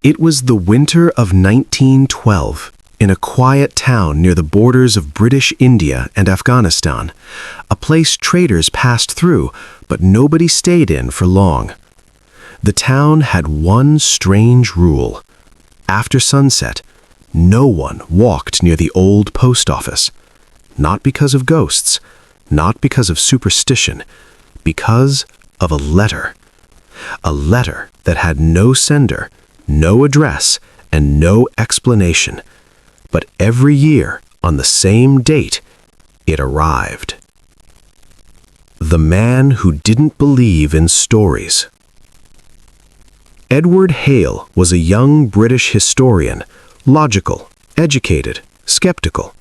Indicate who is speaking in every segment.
Speaker 1: It was the winter of 1912, in a quiet town near the borders of British India and Afghanistan, a place traders passed through, but nobody stayed in for long. The town had one strange rule. After sunset, no one walked near the old post office. Not because of ghosts, not because of superstition, because of a letter. A letter that had no sender, no address, and no explanation. But every year, on the same date, it arrived. The man who didn't believe in stories. Edward Hale was a young British historian, logical, educated, skeptical.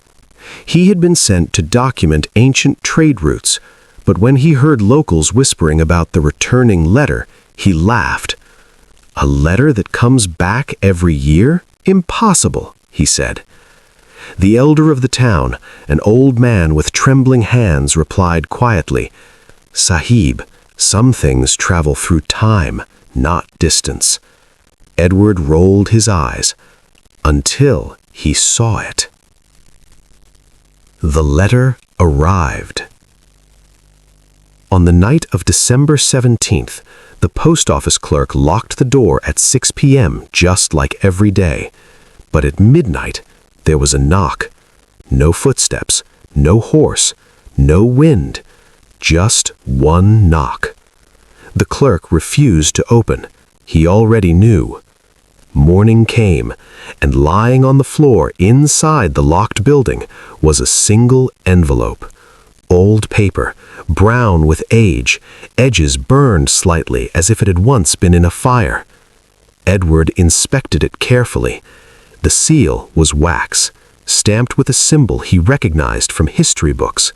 Speaker 1: He had been sent to document ancient trade routes, but when he heard locals whispering about the returning letter, he laughed. "A letter that comes back every year? Impossible," he said. The elder of the town, an old man with trembling hands, replied quietly, "Sahib, some things travel through time, not distance." Edward rolled his eyes until he saw it. The letter arrived. On the night of December 17th, the post office clerk locked the door at 6 p.m. just like every day. But at midnight, there was a knock. No footsteps, no horse, no wind, just one knock. The clerk refused to open. He already knew. Morning came, and lying on the floor inside the locked building was a single envelope. Old paper, brown with age, edges burned slightly as if it had once been in a fire. Edward inspected it carefully. The seal was wax, stamped with a symbol he recognized from history books,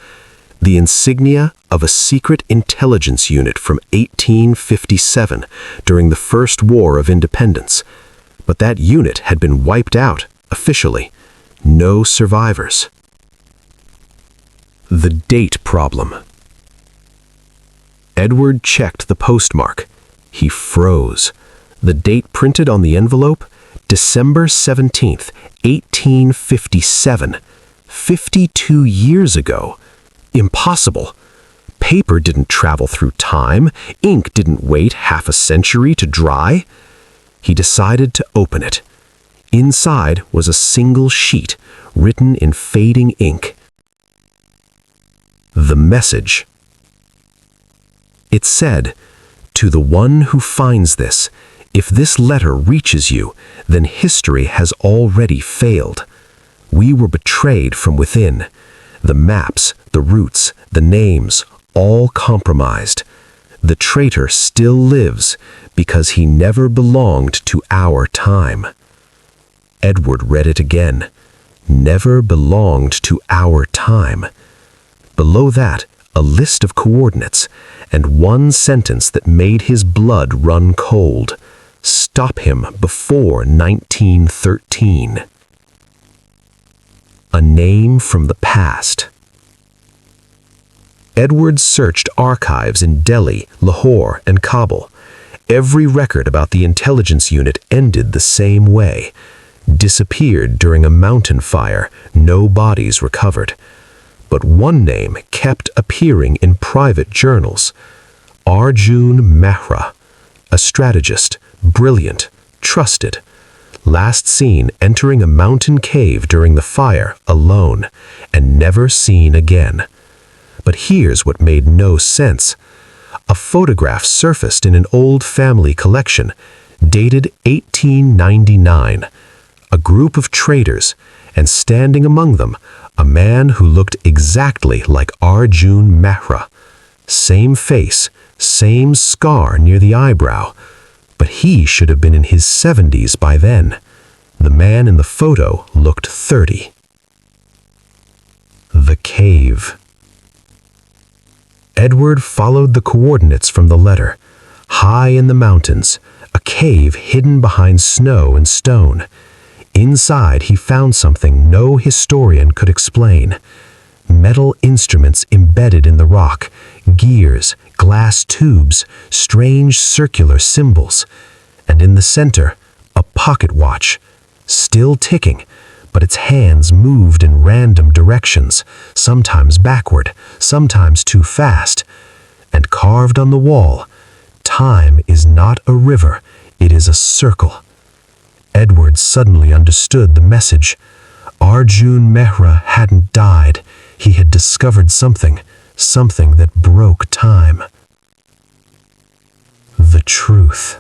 Speaker 1: the insignia of a secret intelligence unit from 1857 during the First War of Independence. But that unit had been wiped out, officially. No survivors. The date problem. Edward checked the postmark. He froze. The date printed on the envelope? December 17th, 1857. 52 years ago. Impossible. Paper didn't travel through time. Ink didn't wait half a century to dry. He decided to open it. Inside was a single sheet, written in fading ink. The message. It said, "To the one who finds this, if this letter reaches you, then history has already failed. We were betrayed from within. The maps, the routes, the names, all compromised. The traitor still lives because he never belonged to our time." Edward read it again. Never belonged to our time. Below that, a list of coordinates, and one sentence that made his blood run cold. Stop him before 1913. A name from the past. Edward searched archives in Delhi, Lahore, and Kabul. Every record about the intelligence unit ended the same way. Disappeared during a mountain fire, no bodies recovered. But one name kept appearing in private journals. Arjun Mehra, a strategist, brilliant, trusted. Last seen entering a mountain cave during the fire alone, and never seen again. But here's what made no sense. A photograph surfaced in an old family collection, dated 1899. A group of traders, and standing among them, a man who looked exactly like Arjun Mehra. Same face, same scar near the eyebrow, but he should have been in his 70s by then. The man in the photo looked 30. The cave. Edward followed the coordinates from the letter. High in the mountains, a cave hidden behind snow and stone. Inside, he found something no historian could explain. Metal instruments embedded in the rock, gears, glass tubes, strange circular symbols. And in the center, a pocket watch, still ticking, but its hands moved in random directions, sometimes backward, sometimes too fast. And carved on the wall, time is not a river, it is a circle. Edward suddenly understood the message. Arjun Mehra hadn't died. He had discovered something that broke time. The truth.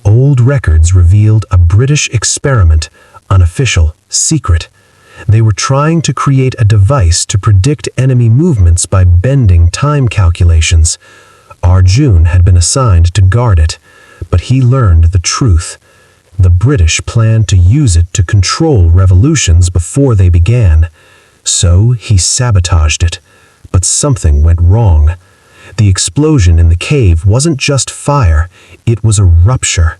Speaker 1: Old records revealed a British experiment, unofficial, secret. They were trying to create a device to predict enemy movements by bending time calculations. Arjun had been assigned to guard it, but he learned the truth. The British planned to use it to control revolutions before they began. So he sabotaged it. But something went wrong. The explosion in the cave wasn't just fire, it was a rupture.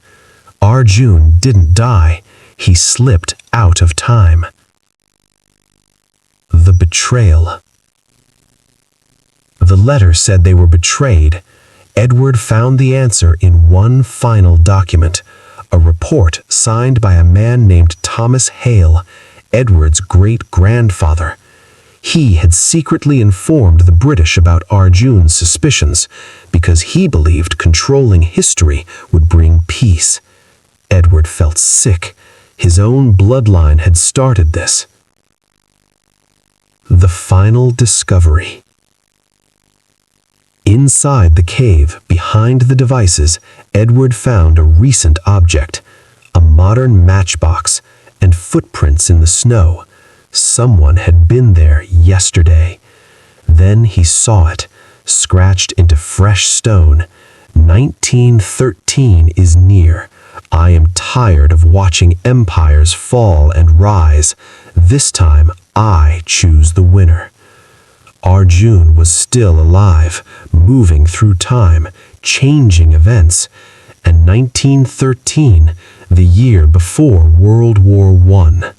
Speaker 1: Arjun didn't die, he slipped out of time. The betrayal. The letter said they were betrayed. Edward found the answer in one final document, a report signed by a man named Thomas Hale, Edward's great-grandfather. He had secretly informed the British about Arjun's suspicions because he believed controlling history would bring peace. Edward felt sick. His own bloodline had started this. The final discovery. Inside the cave, behind the devices, Edward found a recent object, a modern matchbox, and footprints in the snow. Someone had been there yesterday. Then he saw it, scratched into fresh stone. 1913 is near. I am tired of watching empires fall and rise. This time, I choose the winner. Arjun was still alive, moving through time, changing events. And 1913, the year before World War I.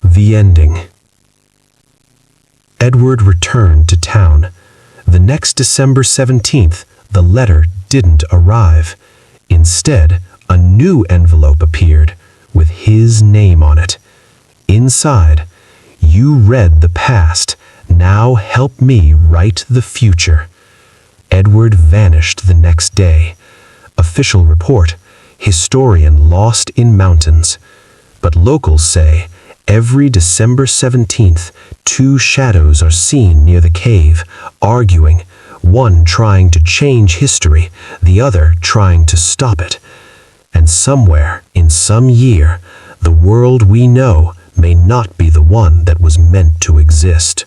Speaker 1: The ending. Edward returned to town. The next December 17th, the letter didn't arrive. Instead, a new envelope appeared, with his name on it. Inside, "You read the past, now help me write the future." Edward vanished the next day. Official report, historian lost in mountains. But locals say, every December 17th, two shadows are seen near the cave, arguing, one trying to change history, the other trying to stop it. And somewhere, in some year, the world we know may not be the one that was meant to exist.